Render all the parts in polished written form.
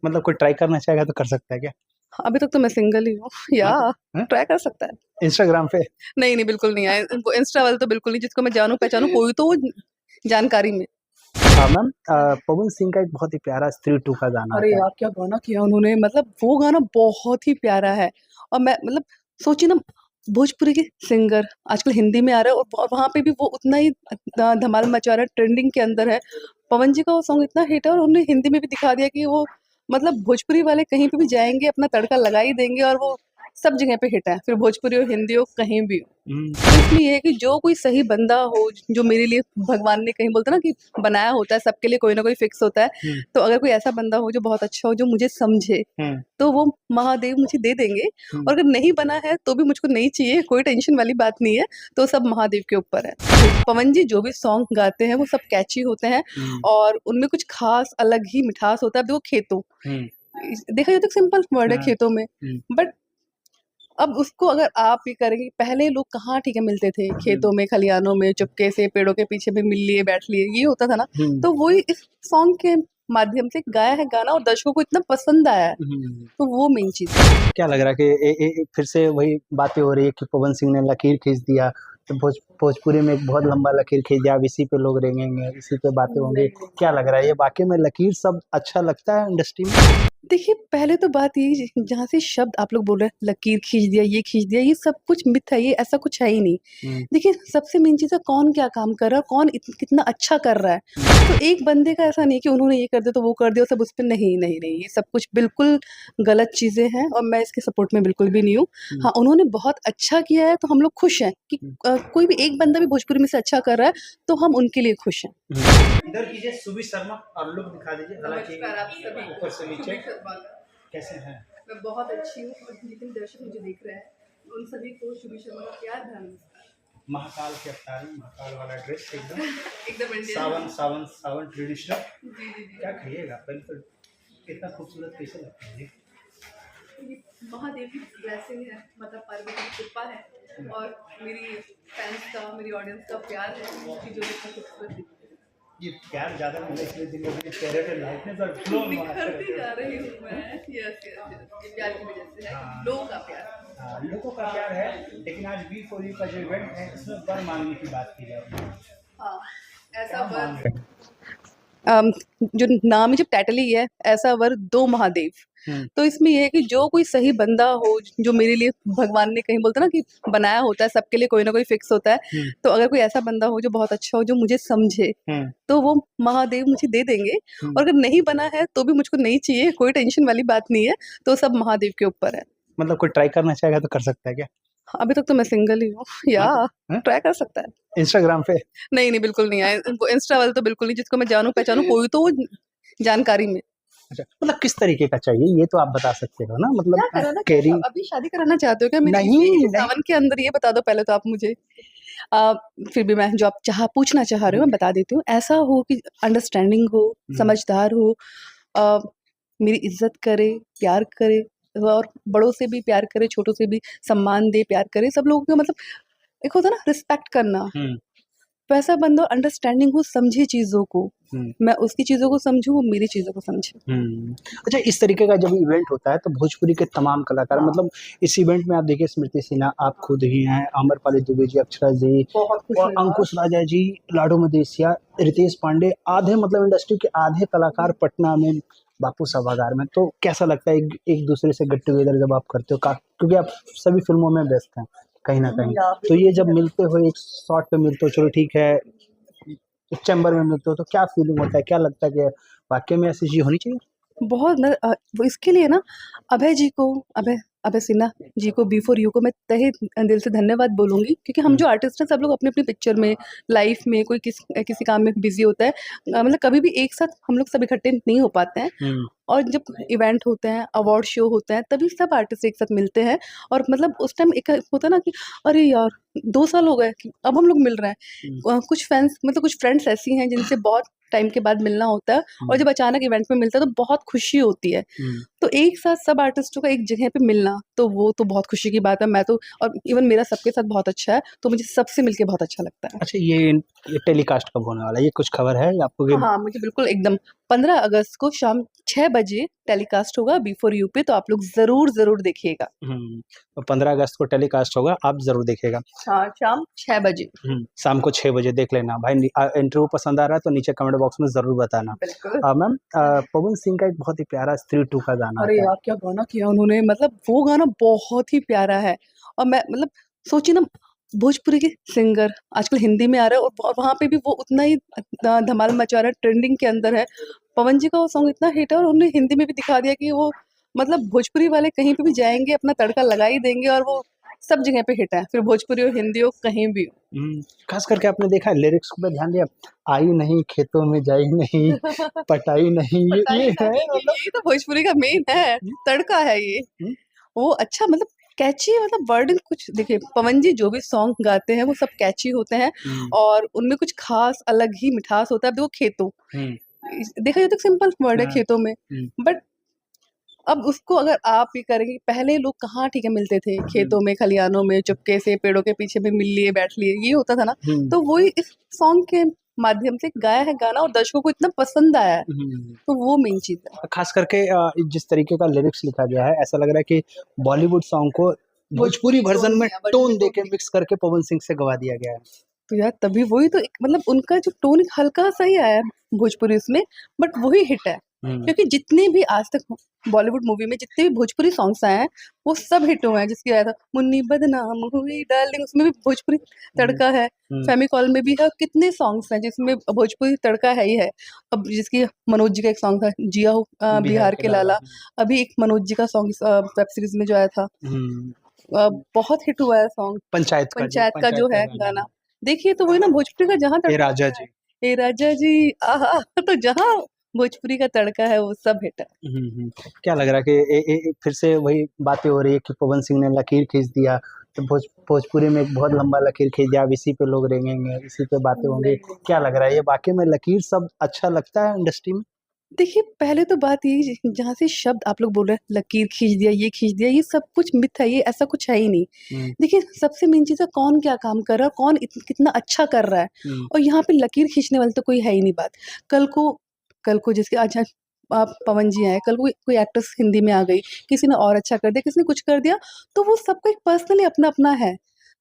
मतलब कोई ट्राई करना चाहेगा तो कर सकता है क्या? अभी तक तो मैं सिंगल ही हूँ या हाँ? ट्राई कर सकता है। इंस्टाग्राम पे? नहीं बिल्कुल नहीं है, इंस्टा वाले तो बिल्कुल नहीं, जिसको मैं जानू पहचानू कोई तो जानकारी में। मैम, पवन सिंह का एक बहुत ही प्यारा स्त्री 2 का गाना अरे आता है। यार क्या गाना किया उन्होंने, मतलब वो गाना बहुत ही प्यारा है। और मैं मतलब सोची ना, भोजपुरी के सिंगर आजकल हिंदी में आ रहा है और वहां पे भी वो उतना ही धमाल मचा रहा है, ट्रेंडिंग के अंदर है। पवन जी का वो सॉन्ग इतना हिट है और उन्होंने हिंदी में भी दिखा दिया कि वो मतलब भोजपुरी वाले कहीं पे भी जाएंगे अपना तड़का लगा ही देंगे और वो सब जगह पे हिट है, फिर भोजपुरी हो हिंदी हो कहीं भी हो। तो इसमें ये है कि जो कोई सही बंदा हो, जो मेरे लिए भगवान ने कहीं बोलते ना कि बनाया होता है, सबके लिए कोई ना कोई फिक्स होता है। तो अगर कोई ऐसा बंदा हो जो बहुत अच्छा हो, जो मुझे समझे, तो वो महादेव मुझे दे देंगे। और अगर नहीं बना है तो भी मुझको नहीं चाहिए, कोई टेंशन वाली बात नहीं है। तो सब महादेव के ऊपर है। पवन जी जो भी सॉन्ग गाते हैं वो सब कैची होते हैं और उनमें कुछ खास अलग ही मिठास होता है। अब देखो खेतों, देखा जाए तो सिंपल वर्ड है खेतों में, बट अब उसको अगर आप ही करेंगे, पहले लोग कहाँ ठीक है मिलते थे खेतों में खलिहानों में चुपके से पेड़ों के पीछे भी मिल लिए बैठ लिए, ये होता था ना। तो वही इस सॉन्ग के माध्यम से गाया है गाना और दर्शकों को इतना पसंद आया है, तो वो मेन चीज है। क्या लग रहा है कि फिर से वही बातें हो रही है कि पवन सिंह ने लकीर खींच दिया, तो भोजपुरी में एक बहुत लंबा लकीर खींच दिया, अब इसी पे लोग रेंगेंगे, इसी पे बातें होंगी। क्या लग रहा है, ये वाकई में लकीर सब अच्छा लगता है इंडस्ट्री में? देखिए पहले तो बात ये, जहाँ से शब्द आप लोग बोल रहे हैं लकीर खींच दिया, ये खींच दिया, ये सब कुछ मिथ है, ये ऐसा कुछ है ही नहीं। देखिए सबसे मेन चीज़ है कौन क्या काम कर रहा है, कौन कितना अच्छा कर रहा है। तो एक बंदे का ऐसा नहीं कि उन्होंने ये कर दिया तो वो कर दिया, सब उस पर नहीं नहीं नहीं, ये सब कुछ बिल्कुल गलत चीज़ें हैं और मैं इसके सपोर्ट में बिल्कुल भी नहीं हूँ। हाँ उन्होंने बहुत अच्छा किया है तो हम लोग खुश हैं कि कोई भी एक बंदा भी भोजपुरी में से अच्छा कर रहा है तो हम उनके लिए खुश हैं। इधर कीजिए सुबी शर्मा और लुक दिखा दीजिए, हालांकि ऊपर से नीचे कैसे हैं? मैं बहुत अच्छी हूँ और जितने दर्शक मुझे देख रहे हैं उन सभी को शुभी शर्मा का प्यार भरा नमस्कार। महाकाल की अवतारी, महाकाल वाला ड्रेस एकदम एकदम इंडियन। सावन सावन सावन ट्रेडिशनल। जी जी जी। क्या खाइएगा पहले तो, कितना खूबसूरत कैसे लगता है ये? ये महादेव की ब्लेसिंग है, मतलब पार्वती की कृपा है और मेरी फैंस का, मेरी ऑडियंस का प्यार है कि जो इतना खूबसूरत दिखती है। ये प्यार ज़्यादा मिला इसलिए दिन ब दिन चेहरे पे लाइटनेस और ग्लो निखरती जा रही हूँ मैं। यस यस, ये प्यार की वजह से है, लोगों का प्यार। हाँ, लोगों का प्यार है। लेकिन आज B4U का जो इवेंट है इसमें वर मांगने की बात की जा रही है। हाँ ऐसा वर, जो नाम ही जब टाइटल ही है ऐसा वर दो महादेव। तो इसमें ये है कि जो कोई सही बंदा हो, जो मेरे लिए भगवान ने कहीं बोलते ना कि बनाया होता है, सबके लिए कोई ना कोई फिक्स होता है। तो अगर कोई ऐसा बंदा हो जो बहुत अच्छा हो, जो मुझे समझे, तो वो महादेव मुझे दे देंगे। और अगर नहीं बना है तो भी मुझको नहीं चाहिए, कोई टेंशन वाली बात नहीं है। तो सब महादेव के ऊपर है। मतलब कोई ट्राई करना चाहेगा तो कर सकता है क्या? अभी तक तो मैं सिंगल ही हूँ या ट्राई कर सकता है। इंस्टाग्राम पे? नहीं बिल्कुल नहीं है, इंस्टा वाले तो बिल्कुल नहीं, जिसको मैं जानू पहचानू कोई तो जानकारी में। अच्छा, मतलब किस तरीके का चाहिए ये तो आप बता सकते हो ना, मतलब क्या कराना कैरी? अभी शादी कराना चाहते हो क्या मेरी? नहीं सावन के अंदर ये बता दो पहले तो आप मुझे। फिर भी मैं जो आप पूछना चाह रहे हो मैं बता देती हूँ। ऐसा हो कि अंडरस्टैंडिंग हो, समझदार हो, मेरी इज्जत करे, प्यार करे और बड़ों से भी प्यार करे, छोटों से भी सम्मान दे, प्यार करे, सब लोगों का मतलब एक होता है ना रिस्पेक्ट करना। वैसा बंदा अंडरस्टैंडिंग हो, समझे चीजों को, मैं उसकी चीजों को समझूं, वो मेरी चीजों को समझे। अच्छा, इस तरीके का जब इवेंट होता है तो भोजपुरी के तमाम कलाकार, मतलब इस इवेंट में आप देखिए स्मृति सिन्हा, आप खुद ही हैं, आम्रपाली दुबे जी, अक्षरा जी और अंकुश राजा जी, लाडो मदेसिया, रितेश पांडे, आधे मतलब इंडस्ट्री के आधे कलाकार पटना में बापू सभागार में। तो कैसा लगता है एक दूसरे से गेट टुगेदर जब आप करते हो, क्योंकि आप सभी फिल्मों में व्यस्त हैं कहीं ना कहीं, तो ये जब मिलते हो, एक शॉट पे मिलते हो, चलो ठीक है, चैम्बर में मिलते हो, तो क्या फीलिंग होता है, क्या लगता है कि वाकई में ऐसी चीज होनी चाहिए? बहुत वो इसके लिए ना अभय जी को, अभय सिन्हा जी को, B4U को मैं तहे दिल से धन्यवाद बोलूँगी, क्योंकि हम जो आर्टिस्ट हैं सब लोग अपनी-अपनी पिक्चर में, लाइफ में, कोई किसी काम में बिज़ी होता है। मतलब कभी भी एक साथ हम लोग सब इकट्ठे नहीं हो पाते हैं। और जब इवेंट होते हैं, अवार्ड शो होते हैं, तभी सब आर्टिस्ट एक साथ मिलते हैं। और मतलब उस टाइम एक होता है ना कि अरे यार 2 साल हो गए, अब हम लोग मिल रहे हैं। कुछ फैंस मतलब कुछ फ्रेंड्स ऐसी हैं जिनसे बहुत टाइम के बाद मिलना होता है और जब अचानक इवेंट में मिलता है तो बहुत खुशी होती है। तो एक साथ सब आर्टिस्टों का एक जगह पे मिलना, तो वो तो बहुत खुशी की बात है। मैं तो, और इवन मेरा सबके साथ बहुत अच्छा है, तो मुझे सबसे मिलके बहुत अच्छा लगता है। अच्छा, ये टेलीकास्ट कब होने वाला है? ये कुछ खबर है या आपको हाँ, मुझे बिल्कुल एकदम 15 अगस्त को शाम 6 बजे टेलीकास्ट होगा बी4 यू पे, तो आप लोग ज़रूर देखिएगा। तो 15 अगस्त को टेलीकास्ट होगा, आप जरूर देखिएगा। हाँ, शाम 6 बजे। शाम को 6 बजे देख लेना भाई। इंटरव्यू पसंद आ रहा है तो नीचे कमेंट बॉक्स में जरूर बताना। बिल्कुल। मैम, पवन सिंह का एक बहुत ही प्यारा स्त्री 2 का गाना अरे आता है। यार, क्या गाना किया उन्होंने, मतलब वो गाना बहुत ही प्यारा है। और मैं मतलब सोचिए ना, भोजपुरी के सिंगर आजकल हिंदी में आ रहा है, और वहाँ पे भी वो उतना ही धमाल मचा रहा है, ट्रेंडिंग के अंदर है। पवन जी का वो सॉन्ग इतना हिट है, और उन्होंने हिंदी में भी दिखा दिया कि वो मतलब भोजपुरी वाले कहीं पे भी जाएंगे अपना तड़का लगा ही देंगे, और वो सब जगह पे हिट है, फिर भोजपुरी हो, हिंदी हो, कहीं भी हो। खास करके आपने देखा लिरिक्स पे ध्यान दिया, आई नहीं खेतों में जाई नहीं, पटाई नहीं, ये है मतलब। यही तो भोजपुरी का मेन है, तड़का है ये। हम्म, वो अच्छा, मतलब कैची, मतलब वर्डिंग कुछ देखिए, पवन जी जो भी सॉन्ग गाते हैं वो सब कैची होते हैं, हम्म, और उनमें कुछ खास अलग ही मिठास होता है। अब देखो खेतों, हम्म, देखा जाए तो सिंपल वर्ड है हाँ, खेतों में, हम्म, बट अब उसको अगर आप ये करेंगे, पहले लोग कहाँ ठीक है मिलते थे, खेतों में, खलिहानों में, चुपके से पेड़ों के पीछे भी मिल लिए, बैठ लिए, ये होता था ना। हम्म, तो वही इस सॉन्ग के माध्यम से गाया है गाना, और दर्शकों को इतना पसंद आया है, हम्म। तो वो मेन चीज है। खास करके जिस तरीके का लिरिक्स लिखा गया है, ऐसा लग रहा है कि बॉलीवुड सॉन्ग को भोजपुरी वर्जन में टोन देके मिक्स करके पवन सिंह से गवा दिया गया है। तो यार तभी वही तो मतलब उनका जो टोन हल्का सा ही आया है भोजपुरी उसमें, बट वही हिट है। क्योंकि जितने भी आज तक बॉलीवुड मूवी में जितने भी भोजपुरी सॉन्ग्स आए हैं, वो सब हिट हुए हैं। जिसकी आया था मुन्नी बदनाम हुई डार्लिंग, उसमें भी भोजपुरी तड़का है। फेमिकॉल में भी है, कितने सॉन्ग्स हैं जिसमें भोजपुरी तड़का है ही है। अब जिसकी मनोज जी का एक सॉन्ग था, जिया हो बिहार के लाला, अभी एक मनोज जी का सॉन्ग वेब सीरीज में जो आया था, बहुत हिट हुआ है सॉन्ग। पंचायत का जो है गाना, देखिए तो वही ना, भोजपुरी का जहाँ ए तड़का राजा है, जी। ए राजा जी, आहा, तो जहाँ भोजपुरी का तड़का है वो सब हिट है। क्या लग रहा है कि फिर से वही बातें हो रही है कि पवन सिंह ने लकीर खींच दिया, तो भोजपुरी में एक बहुत लंबा लकीर खींच दिया, अब इसी पे लोग रेंगेंगे, इसी पे बातें होंगी। क्या लग रहा है, ये वाकई में लकीर सब अच्छा लगता है इंडस्ट्री में? देखिए, पहले तो बात यही, जहाँ से शब्द आप लोग बोल रहे हैं, लकीर खींच दिया, ये खींच दिया, ये सब कुछ मिथ है, ये ऐसा कुछ है ही नहीं। देखिए, सबसे मेन चीज़ है कौन क्या काम कर रहा है, कौन कितना अच्छा कर रहा है, और यहाँ पे लकीर खींचने वाले तो कोई है ही नहीं बात। कल को जैसे आज आप पवन जी आए, कल को कोई एक्ट्रेस हिंदी में आ गई, किसी ने और अच्छा कर दिया, किसी ने कुछ कर दिया, तो वो सबका एक पर्सनली अपना-अपना है।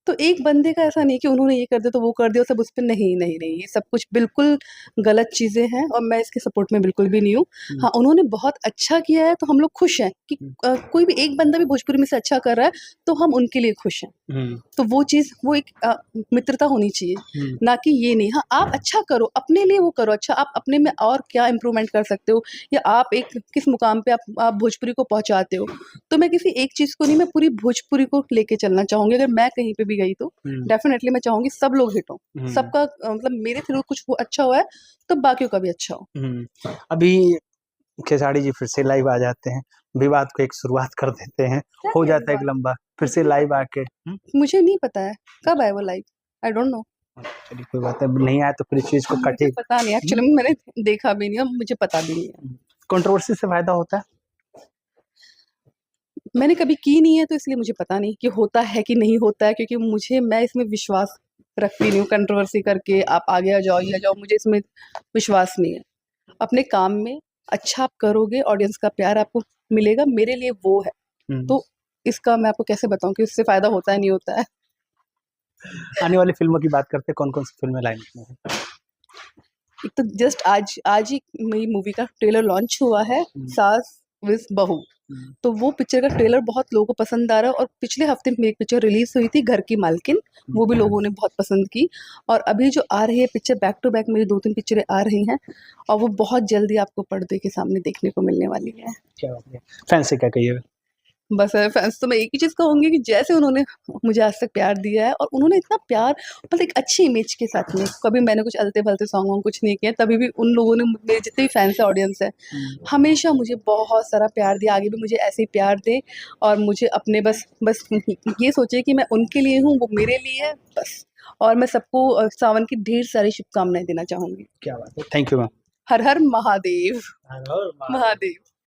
तो एक बंदे का ऐसा नहीं कि उन्होंने ये कर दिया तो वो कर दिया, सब उस पे नहीं, ये सब कुछ बिल्कुल गलत चीज़ें हैं, और मैं इसके सपोर्ट में बिल्कुल भी नहीं हूँ। हाँ, उन्होंने बहुत अच्छा किया है, तो हम लोग खुश हैं कि कोई भी एक बंदा भी भोजपुरी में से अच्छा कर रहा है, तो हम उनके लिए खुश हैं। तो वो चीज़, वो एक मित्रता होनी चाहिए, ना कि ये नहीं। हाँ, आप अच्छा करो, अपने लिए वो करो अच्छा, आप अपने में और क्या इम्प्रूवमेंट कर सकते हो, या आप एक किस मुकाम पे आप भोजपुरी को पहुँचाते हो। तो मैं किसी एक चीज़ को नहीं, मैं पूरी भोजपुरी को लेके चलना चाहूँगी। अगर मैं कहीं पे भी गई तो डेफ़िनेटली मैं चाहूँगी सब लोग हिट हों। सबका मतलब मेरे थ्रू कुछ वो अच्छा हुआ है, तो बाकियों का भी अच्छा हो। अभी खेसारी जी फिर से लाइव आ जाते हैं, विवाद को एक शुरुआत कर देते हैं, हो जाता है एक लंबा, फिर से लाइव आके। मुझे नहीं पता है कब आए वो लाइव, आई डोंट नो। चलिए कोई बात नहीं, नहीं आया तो फिर इस चीज को मुझे कटे। पता नहीं, एक्चुअली में मैंने देखा भी नहीं और मुझे पता भी नहीं है। कंट्रोवर्सी से फायदा होता है? मैंने कभी की नहीं है, तो इसलिए मुझे पता नहीं कि होता है कि नहीं होता है, क्योंकि मैं इसमें विश्वास रखती नहीं हूँ। कंट्रोवर्सी करके आप आगे आ जाओ, ये आ जाओ, मुझे इसमें विश्वास नहीं है। अपने काम में अच्छा आप करोगे, ऑडियंस का प्यार आपको मिलेगा, मेरे लिए वो है। तो इसका मैं आपको कैसे बताऊँ कि इससे फ़ायदा होता है, नहीं होता है। आने वाली फिल्मों की बात करते हैं, कौन-कौन सी फिल्में लाइन में हैं? एक तो जस्ट आज ही मेरी मूवी का ट्रेलर लॉन्च हुआ है, सास विस बहू। तो वो पिक्चर का ट्रेलर बहुत लोगों को पसंद आ रहा है, और पिछले हफ्ते में एक पिक्चर रिलीज़ हुई थी, घर की मालकिन, वो भी लोगों ने बहुत पसंद की। और अभी जो आ रही है पिक्चर, बैक टू बैक मेरी 2-3 पिक्चरें आ रही हैं, और वो बहुत जल्दी आपको पर्दे के सामने देखने को मिलने वाली है। क्या बात है, फैन से क्या कहिएगा? बस फैंस तो मैं एक ही चीज़ कहूँगी कि जैसे उन्होंने मुझे आज तक प्यार दिया है, और उन्होंने इतना प्यार मतलब एक अच्छी इमेज के साथ में, कभी मैंने कुछ अलते-फलते सॉन्ग वॉन्ग कुछ नहीं किया, तभी भी उन लोगों ने, मेरे जितने भी फैंस है, ऑडियंस है, हमेशा मुझे बहुत सारा प्यार दिया, आगे भी मुझे ऐसे ही प्यार दें, और मुझे अपने बस ये सोचे कि मैं उनके लिए हूँ, वो मेरे लिए है, बस। और मैं सबको सावन की ढेर सारी शुभकामनाएँ देना चाहूँगी। क्या बात है, thank you ma'am. Her her Mahadev. Her her Mahadev. Mahadev.